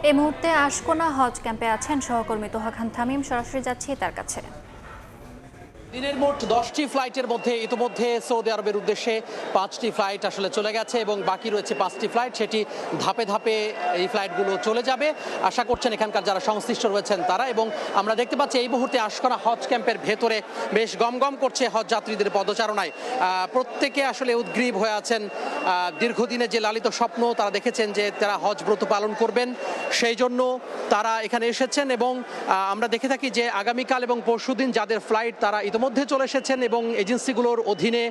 এই মুহূর্তে আশকোনা হজ ক্যাম্পে আছেন সহকর্মী তোহা খান তামিম। সরাসরি যাচ্ছি তার কাছে। দিনের মোট 10টি ফ্লাইটের মধ্যে ইতিমধ্যে সৌদি আরবের উদ্দেশ্যে 5টি ফ্লাইট আসলে চলে গেছে এবং বাকি রয়েছে 5টি ফ্লাইট। সেটি ধাপে ধাপে এই ফ্লাইটগুলো চলে যাবে আশা করছেন এখানকার যারা সংশ্লিষ্ট রয়েছেন তারা। এবং আমরা দেখতে পাচ্ছি এই মুহূর্তে আশকোনা হজ ক্যাম্পের ভেতরে বেশ গমগম করছে হজ যাত্রীদের পদচারণায়। প্রত্যেকে আসলে উদ্গ্রীব হয়ে আছেন। দীর্ঘদিনের যে লালিত স্বপ্ন তারা দেখেছেন যে তারা হজ ব্রত পালন করবেন, সেই জন্য তারা এখানে এসেছেন। এবং আমরা দেখে থাকি যে আগামীকাল এবং পরশুদিন যাদের ফ্লাইট তারা মধ্যে চলে এসেছেন এবং এজেন্সিগুলোর অধীনে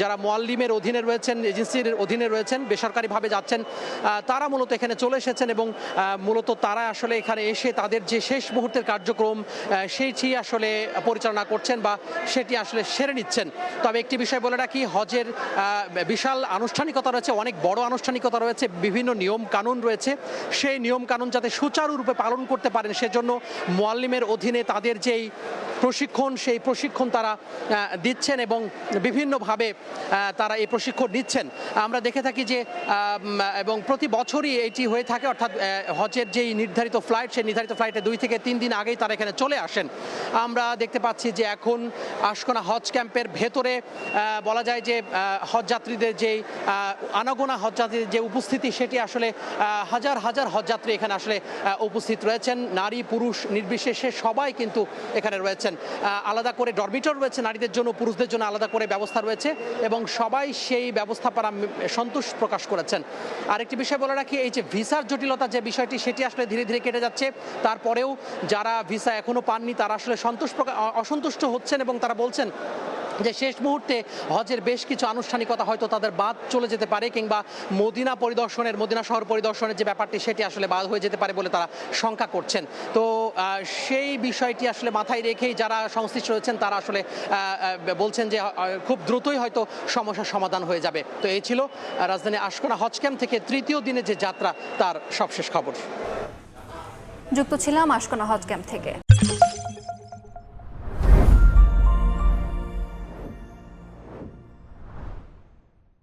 যারা মোয়াল্লিমের অধীনে রয়েছেন, এজেন্সির অধীনে রয়েছেন, বেসরকারিভাবে যাচ্ছেন, তারা মূলত এখানে চলে এসেছেন এবং মূলত তারা আসলে এখানে এসে তাদের যে শেষ মুহূর্তের কার্যক্রম সেইটি আসলে পরিচালনা করছেন বা সেটি আসলে সেরে নিচ্ছেন। তবে একটি বিষয় বলে রাখি, হজের বিশাল আনুষ্ঠানিকতা রয়েছে, অনেক বড় আনুষ্ঠানিকতা রয়েছে, বিভিন্ন নিয়ম কানুন রয়েছে। সেই নিয়ম কানুন যাতে সুচারুরূপে পালন করতে পারেন সেজন্য মোয়াল্লিমের অধীনে তাদের যেই প্রশিক্ষণ সেই প্রশিক্ষণ তারা দিচ্ছেন এবং বিভিন্নভাবে তারা এই প্রশিক্ষণ নিচ্ছেন। আমরা দেখে থাকি যে এবং প্রতি বছরই এটি হয়ে থাকে, অর্থাৎ হজের যেই নির্ধারিত ফ্লাইট সেই নির্ধারিত ফ্লাইটে 2 থেকে 3 দিন আগেই তারা এখানে চলে আসেন। আমরা দেখতে পাচ্ছি যে এখন আশকোনা হজ ক্যাম্পের ভেতরে বলা যায় যে হজ যাত্রীদের যেই আনাগোনা হজ যাত্রীদের যে উপস্থিতি সেটি আসলে হাজার হাজার হজ যাত্রী এখানে আসলে উপস্থিত রয়েছেন। নারী পুরুষ নির্বিশেষে সবাই কিন্তু এখানে রয়েছেন। আলাদা করে ডরমিটর রয়েছে নারীদের জন্য, পুরুষদের জন্য আলাদা করে ব্যবস্থা রয়েছে এবং সবাই সেই ব্যবস্থা পারা সন্তোষ প্রকাশ করেছেন। আরেকটি বিষয় বলে রাখি, এই যে ভিসার জটিলতা যে বিষয়টি সেটি আসলে ধীরে ধীরে কেটে যাচ্ছে। তারপরেও যারা ভিসা এখনো পাননি তারা আসলে অসন্তুষ্ট হচ্ছেন এবং তারা বলছেন যে শেষ মুহূর্তে হজের বেশ কিছু আনুষ্ঠানিকতা হয়তো তাদের বাদ চলে যেতে পারে কিংবা মদিনা শহর পরিদর্শনের যে ব্যাপারটি সেটি আসলে বাদ হয়ে যেতে পারে বলে তারা শঙ্কা করছেন। তো সেই বিষয়টি আসলে মাথায় রেখেই যারা সংশ্লিষ্ট রয়েছেন তারা আসলে বলছেন যে খুব দ্রুতই হয়তো সমস্যার সমাধান হয়ে যাবে। তো এই ছিল রাজধানী আশকোনা হজ ক্যাম্প থেকে তৃতীয় দিনে যে যাত্রা তার সবশেষ খবর। যুক্ত ছিলাম আশকোনা হজ ক্যাম্প থেকে।